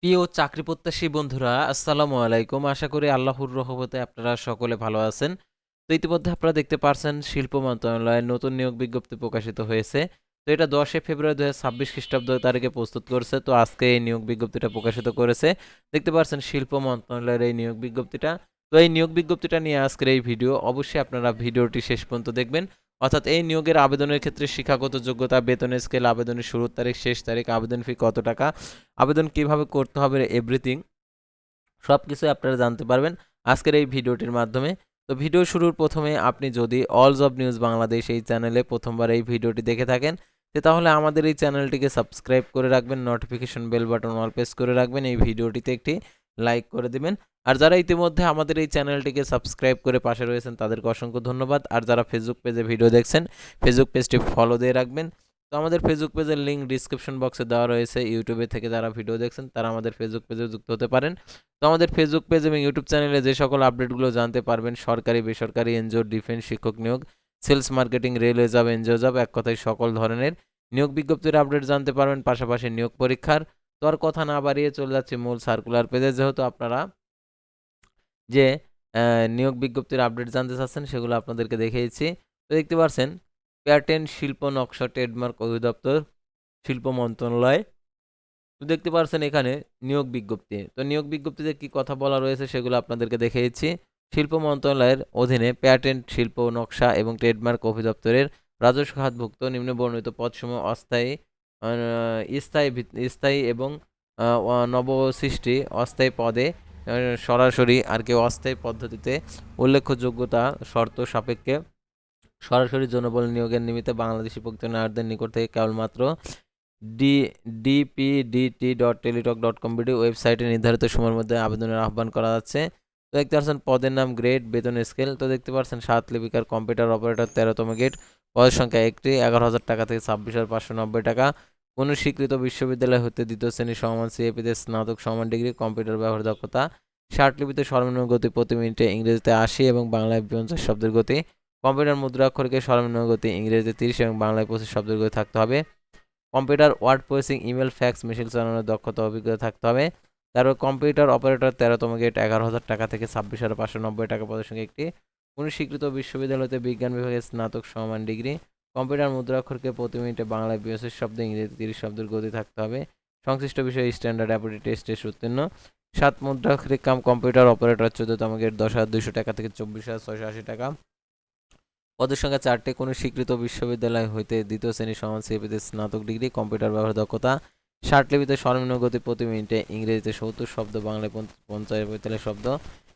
প্রিয় চাকরি প্রত্যাশী বন্ধুরা, আসসালামু আলাইকুম। আশা করি আল্লাহর রহমতে আপনারা সকলে ভালো আছেন। তো ইতিমধ্যে আপনারা দেখতে পারছেন শিল্প মন্ত্রণালয়ের নতুন নিয়োগ বিজ্ঞপ্তি প্রকাশিত হয়েছে। তো এটা 10 ফেব্রুয়ারি 2026 খ্রিস্টাব্দ তারিখে প্রস্তুত করেছে। তো আজকে এই নিয়োগ বিজ্ঞপ্তিটা প্রকাশিত করেছে। দেখতে পারছেন শিল্প মন্ত্রণালয়ের এই নিয়োগ বিজ্ঞপ্তিটা। তো এই নিয়োগ বিজ্ঞপ্তিটা নিয়ে আজকের এই ভিডিও, অবশ্যই আপনারা ভিডিওটি শেষ পর্যন্ত দেখবেন। অর্থাৎ এই নিয়োগের আবেদনের ক্ষেত্রে শিক্ষাগত যোগ্যতা, বেতনের স্কেল, আবেদনের শুরুর তারিখ, শেষ তারিখ, আবেদন ফি কত টাকা, আবেদন কিভাবে করতে হবে, এভরিথিং সব কিছুই আপনারা জানতে পারবেন আজকের এই ভিডিওটির মাধ্যমে। তো ভিডিও শুরুর প্রথমে আপনি যদি অল জব নিউজ বাংলাদেশ এই চ্যানেলে প্রথমবার এই ভিডিওটি দেখে থাকেন, তাহলে আমাদের এই চ্যানেলটিকে সাবস্ক্রাইব করে রাখবেন, notification bell button all press করে রাখবেন, এই ভিডিওটিতে একটি লাইক করে দিবেন। আর যারা ইতিমধ্যে আমাদের এই চ্যানেলটিকে সাবস্ক্রাইব করে পাশে রয়েছেন তাদেরকে অসংখ্য ধন্যবাদ। আর যারা ফেসবুক পেজে ভিডিও দেখছেন, ফেসবুক পেজটি ফলো দিয়ে রাখবেন। তো আমাদের ফেসবুক পেজের লিঙ্ক ডিসক্রিপশন বক্সে দেওয়া রয়েছে। ইউটিউবে থেকে যারা ভিডিও দেখছেন তারা আমাদের ফেসবুক পেজে যুক্ত হতে পারেন। তো আমাদের ফেসবুক পেজ এবং ইউটিউব চ্যানেলে যে সকল আপডেটগুলো জানতে পারবেন, সরকারি, বেসরকারি, এনজিও, ডিফেন্স, শিক্ষক নিয়োগ, sales, marketing, railway job, NGO job, এক কথায় সকল ধরনের নিয়োগ বিজ্ঞপ্তির আপডেট জানতে পারবেন, পাশাপাশি নিয়োগ পরীক্ষার। তো আর কথা না বাড়িয়ে চলে যাচ্ছে মূল সার্কুলার পেজে। যেহেতু আপনারা যে নিয়োগ বিজ্ঞপ্তির আপডেট জানতে চাচ্ছেন সেগুলো আপনাদেরকে দেখিয়েছি। তো দেখতে পাচ্ছেন প্যাটেন্ট, শিল্প নকশা, ট্রেডমার্ক অধিদপ্তর, শিল্প মন্ত্রণালয়। তো দেখতে পাচ্ছেন এখানে নিয়োগ বিজ্ঞপ্তি। তো নিয়োগ বিজ্ঞপ্তিতে কি কথা বলা রয়েছে সেগুলো আপনাদেরকে দেখিয়েছি। শিল্প মন্ত্রণালয়ের অধীনে প্যাটেন্ট, শিল্প নকশা এবং ট্রেডমার্ক অধিদপ্তরের রাজস্ব খাতভুক্ত নিম্নবর্ণিত পদসমূহ অস্থায়ী, স্থায়ী এবং নবসৃষ্টি অস্থায়ী পদে সরাসরি আর কি অস্থায়ী পদ্ধতিতে উল্লেখ্য যোগ্যতা শর্ত সাপেক্ষে সরাসরি জনবল নিয়োগের নিমিত্তে বাংলাদেশি প্রকৃত নাগরিকদের নিকট থেকে কেবলমাত্র ডি dpdt.teletalk.com বিডি ওয়েবসাইটে নির্ধারিত সময়ের মধ্যে আবেদনের আহ্বান করা যাচ্ছে। তো দেখতে পাচ্ছেন পদের নাম, গ্রেড, বেতন স্কেল। তো দেখতে পাচ্ছেন 7 লিপিকার কম্পিউটার অপারেটর 13তম গ্রেড, পদের সংখ্যা একটি, 11,000 টাকা থেকে 26,590 টাকা। কোনো স্বীকৃত বিশ্ববিদ্যালয় হতে দ্বিতীয় শ্রেণী সমমান সিএপিতে স্নাতক সমান ডিগ্রি, কম্পিউটার ব্যবহার দক্ষতা 60 লিপিতে সর্বনিম্ন গতি প্রতি মিনিটে ইংরেজিতে 80 এবং বাংলায় 50 শব্দের গতি, কম্পিউটার মুদ্রাক্ষরকে সর্বনিম্ন গতি ইংরেজিতে 30 এবং বাংলায় 25 শব্দের গতি থাকতে হবে। Computer word processing, email, fax machine চালানোর দক্ষতা অভিজ্ঞতা থাকতে হবে। তারপর কম্পিউটার অপারেটর 13তম গ্রেড, 11,000 টাকা থেকে 26,590 টাকা পদের সঙ্গে একটি। কোনো স্বীকৃত বিশ্ববিদ্যালয়তে বিজ্ঞান বিভাগে স্নাতক সমান ডিগ্রি, কম্পিউটার মুদ্রাক্ষরকে প্রতি মিনিটে বাংলায় 82 শব্দ, ইংরেজি 30 শব্দের গতি থাকতে হবে। সংশ্লিষ্ট বিষয়ে স্ট্যান্ডার্ড অ্যাপটিটিউড টেস্টে উত্তীর্ণ। 7 মুদ্রাক্ষরিক কাম কম্পিউটার অপারেটর 14তম গ্রেড, 10,200 টাকা থেকে 24,680 টাকা। পদের সংখ্যা 4টি। কোনো স্বীকৃত বিশ্ববিদ্যালয় হইতে দ্বিতীয় শ্রেণী সমান সিএপিতে স্নাতক ডিগ্রি, কম্পিউটার ব্যবহার দক্ষতা 60 লিপিতে সর্বনিম্ন গতি প্রতি মিনিটে ইংরেজিতে 70 শব্দ, বাংলায় 45 শব্দ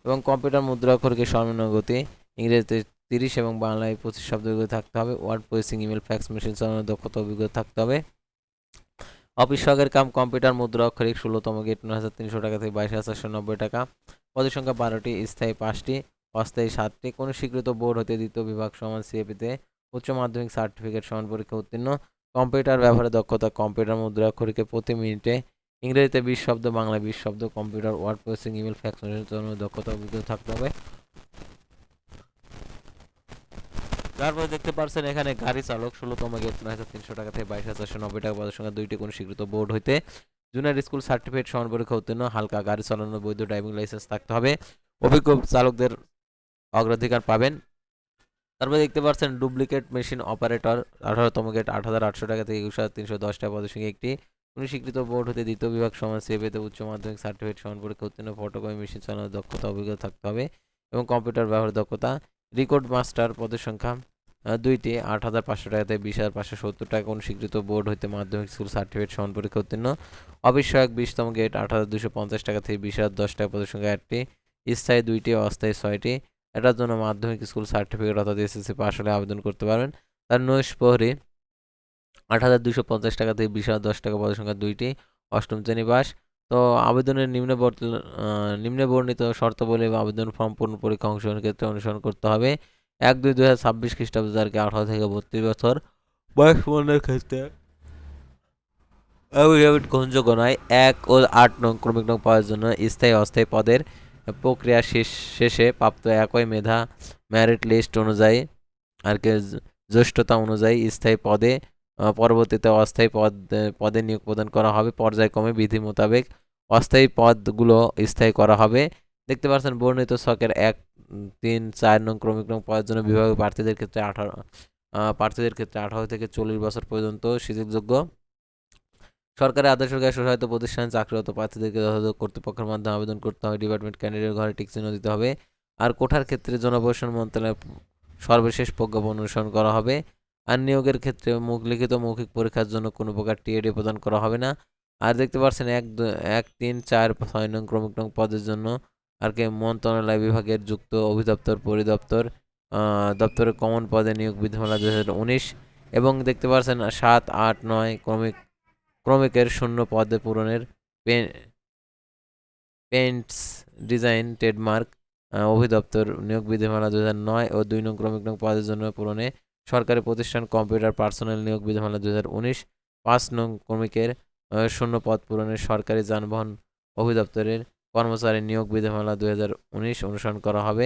এবং কম্পিউটার মুদ্রাক্ষরকে সর্বনিম্ন গতি ইংরেজিতে 30 এবং বাংলায় 25 শব্দের গতি থাকতে হবে। Word processing, email, fax machine চালানোর দক্ষতা অভিজ্ঞতা থাকতে হবে। অফিস সহকারী কাম কম্পিউটার মুদ্রাক্ষরিক 16তম গ্রেড, 9,300 টাকা থেকে 22,490 টাকা। পদের সংখ্যা 12টি, স্থায়ী 5টি, অস্থায়ী 7টি। কোনো স্বীকৃত বোর্ড হতে দ্বিতীয় বিভাগ সমান সিএপিতে উচ্চ মাধ্যমিক সার্টিফিকেট সমান পরীক্ষা উত্তীর্ণ। কম্পিউটার ব্যবহারে দক্ষতা, কম্পিউটার মুদ্রাক্ষরিকে প্রতি মিনিটে ইংরেজিতে 20 শব্দ, বাংলায় 20 শব্দ, computer word processing, email, fax machine চালানোর দক্ষতা অভিজ্ঞতা থাকতে হবে। তারপরে দেখতে পারছেন এখানে গাড়ি চালক 16তম গ্রেড, 9,300 টাকা থেকে 22,490 টাকা। পদের সংখ্যা 2টি। কোনো স্বীকৃত বোর্ড হইতে জুনিয়র স্কুল সার্টিফিকেট সমান পরীক্ষা উত্তীর্ণ। হালকা গাড়ি চালানোর বৈধ ড্রাইভিং লাইসেন্স থাকতে হবে। অভিজ্ঞ চালকদের অগ্রাধিকার পাবেন। তারপরে দেখতে পাচ্ছেন ডুপ্লিকেট মেশিন অপারেটর 18তম গ্রেড, 8,800 টাকা থেকে 21,310 টাকা। পদের সঙ্গে একটি। কোনো স্বীকৃত বোর্ড হতে দ্বিতীয় বিভাগ সমান সিএপিতে উচ্চ মাধ্যমিক সার্টিফিকেট সমান পরীক্ষা উত্তীর্ণ। ফটোকপি মেশিন চালানোর দক্ষতা অভিজ্ঞতা থাকতে হবে এবং কম্পিউটার ব্যবহার দক্ষতা। রেকর্ড মাস্টার পদের সংখ্যা 2টি, 8,500 টাকা থেকে 20,570 টাকা। কোনো স্বীকৃত বোর্ড হইতে মাধ্যমিক স্কুল সার্টিফিকেট সমান পরীক্ষা উত্তীর্ণ। অফিস সহায়ক 20তম গ্রেড, 8,250 টাকা থেকে 20,010 টাকা। পদের সংখ্যা 8টি, স্থায়ী 2টি, অস্থায়ী 6টি। এটার জন্য মাধ্যমিক স্কুল সার্টিফিকেট অর্থাৎ এসএসসি পাস হলে আবেদন করতে পারবেন। তার নৈশ প্রহরী 8,250 টাকা থেকে 20,010 টাকা। পদের সংখ্যা 2টি, অষ্টম শ্রেণী পাস। তো আবেদনের নিম্নে বর্ণিত শর্তাবলী বা আবেদন ফর্ম পূর্ণ পরীক্ষা অংশগ্রহণের ক্ষেত্রে অনুসরণ করতে হবে। 1-2-2026 খ্রিস্টাব্দ তারিখে 18 থেকে 32 বছর বয়স পূরণের ক্ষেত্রে অ্যাফিডেভিট গ্রহণযোগ্য নয়। 1 ও 8 নং ক্রমিক নং পাওয়ার জন্য স্থায়ী অস্থায়ী পদের প্রক্রিয়া শেষে প্রাপ্ত একই মেধা মেরিট লিস্ট অনুযায়ী আর কি জ্যেষ্ঠতা অনুযায়ী স্থায়ী পদে পরবর্তীতে অস্থায়ী পদে নিয়োগ প্রদান করা হবে পর্যায়ক্রমে বিধি মোতাবেক। অস্থায়ী পদগুলো স্থায়ী করা হবে। দেখতে পাচ্ছেন বর্ণিত ছকের ১, ৩, ৪ নং ক্রমিক নং পদের জন্য বিভাগীয় প্রার্থীদের ক্ষেত্রে 18 থেকে 40 বছর পর্যন্ত সুযোগযোগ্য। সরকারি আধা সরকারি স্বশাসিত প্রতিষ্ঠানে চাকরিরত প্রার্থীদেরকে যথাযথ কর্তৃপক্ষের মাধ্যমে আবেদন করতে হবে। ডিপার্টমেন্ট ক্যান্ডিডেট ঘরে টিক চিহ্ন দিতে হবে। আর কোঠার ক্ষেত্রে জনপ্রশাসন মন্ত্রণালয়ের সর্বশেষ প্রজ্ঞাপন অনুসরণ করা হবে। আর নিয়োগের ক্ষেত্রে লিখিত মৌখিক পরীক্ষার জন্য কোনো প্রকার টিএডি প্রদান করা হবে না। আর দেখতে পাচ্ছেন ১, ৩, ৪, ৬ নং ক্রমিক নং পদের জন্য আর কি মন্ত্রণালয় বিভাগের যুক্ত অধিদপ্তর পরিদপ্তর দপ্তরের কমন পদে নিয়োগ বিধিমালা ২০১৯ এবং দেখতে পাচ্ছেন ৭, ৮, ৯ ক্রমিকের শূন্য পদে পূরণের পেন্টস ডিজাইন ট্রেডমার্ক অধিদপ্তর নিয়োগ বিধিমালা ২০০৯ ও ২ নং ক্রমিক নং পদের জন্য পূরণে সরকারি প্রতিষ্ঠান কম্পিউটার পার্সোনাল নিয়োগ বিধিমালা ২০১৯ ৫ নং ক্রমিকের শূন্য পদ পূরণের সরকারি যানবাহন অধিদপ্তরের কর্মচারী নিয়োগ বিধিমালা ২০১৯ অনুসরণ করা হবে।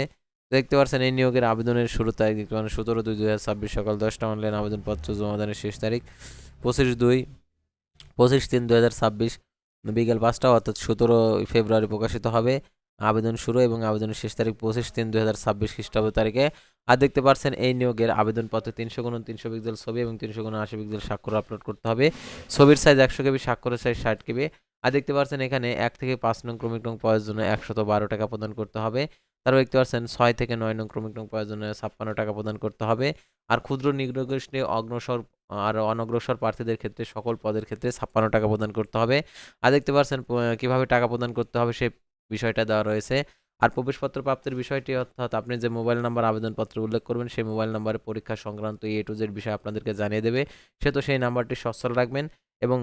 দেখতে পাচ্ছেন এই নিয়োগের আবেদনের শুরু তারিখ দেখতে পারেন ১৭/২/২০২৬ সকাল ১০টা। অনলাইন আবেদনপত্র জমাদানের শেষ তারিখ ২৫/২/২৫/৩/২০২৬ বিকেল ৫টা অর্থাৎ ১৭ ফেব্রুয়ারি প্রকাশিত হবে আবেদন শুরু এবং আবেদনের শেষ তারিখ ২৫/৩/২০২৬ খ্রিস্টাব্দ তারিখে। আর দেখতে পাচ্ছেন এই নিয়োগের আবেদনপত্রে ৩০০x৩০০ পিক্সেল ছবি এবং ৩০০x৮০ পিক্সেল স্বাক্ষর আপলোড করতে হবে। ছবির সাইজ ১০০ কেবি, স্বাক্ষরের সাইজ ৬০ কেবি। আর দেখতে পাচ্ছেন এখানে ১ থেকে ৫ নং ক্রমিক নং পদের জন্য ১১২ টাকা প্রদান করতে হবে। তারপর দেখতে পাচ্ছেন ৬ থেকে ৯ নং ক্রমিক নং পদের জন্য ৫৬ টাকা প্রদান করতে হবে। আর ক্ষুদ্র নিগোষ্ঠী আর অনগ্রসর প্রার্থীদের ক্ষেত্রে সকল পদের ক্ষেত্রে ৫৬ টাকা প্রদান করতে হবে। আর দেখতে পাচ্ছেন কিভাবে টাকা প্রদান করতে হবে সে বিষয়টা দেওয়া রয়েছে। আর প্রবেশপত্র প্রাপ্তির বিষয়টি অর্থাৎ আপনি যে মোবাইল নাম্বার আবেদনপত্রে উল্লেখ করবেন সেই মোবাইল নাম্বারে পরীক্ষা সংক্রান্ত A to Z বিষয় আপনাদেরকে জানিয়ে দেবে। সে তো সেই নাম্বারটি সচ্ছল রাখবেন এবং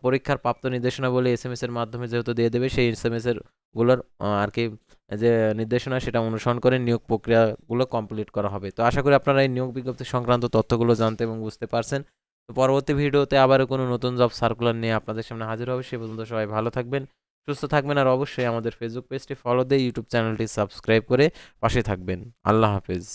পরীক্ষার প্রাপ্ত নির্দেশনাবলী SMS এর মাধ্যমে যেহেতু দিয়ে দেবে সেই SMS এর গুলোর আর কি যে নির্দেশনা সেটা অনুসরণ করে নিয়োগ প্রক্রিয়াগুলো কমপ্লিট করা হবে। তো আশা করি আপনারা এই নিয়োগ বিজ্ঞপ্তি সংক্রান্ত তথ্যগুলো জানতে এবং বুঝতে পারছেন। তো পরবর্তী ভিডিওতে আবারও কোনো নতুন জব সার্কুলার নিয়ে আপনাদের সামনে হাজির হবে। সে পর্যন্ত সবাই ভালো থাকবেন, সুস্থ থাকবেন আর অবশ্যই আমাদের ফেসবুক পেজটি ফলো দিয়ে ইউটিউব চ্যানেলটি সাবস্ক্রাইব করে পাশে থাকবেন। আল্লাহ হাফেজ।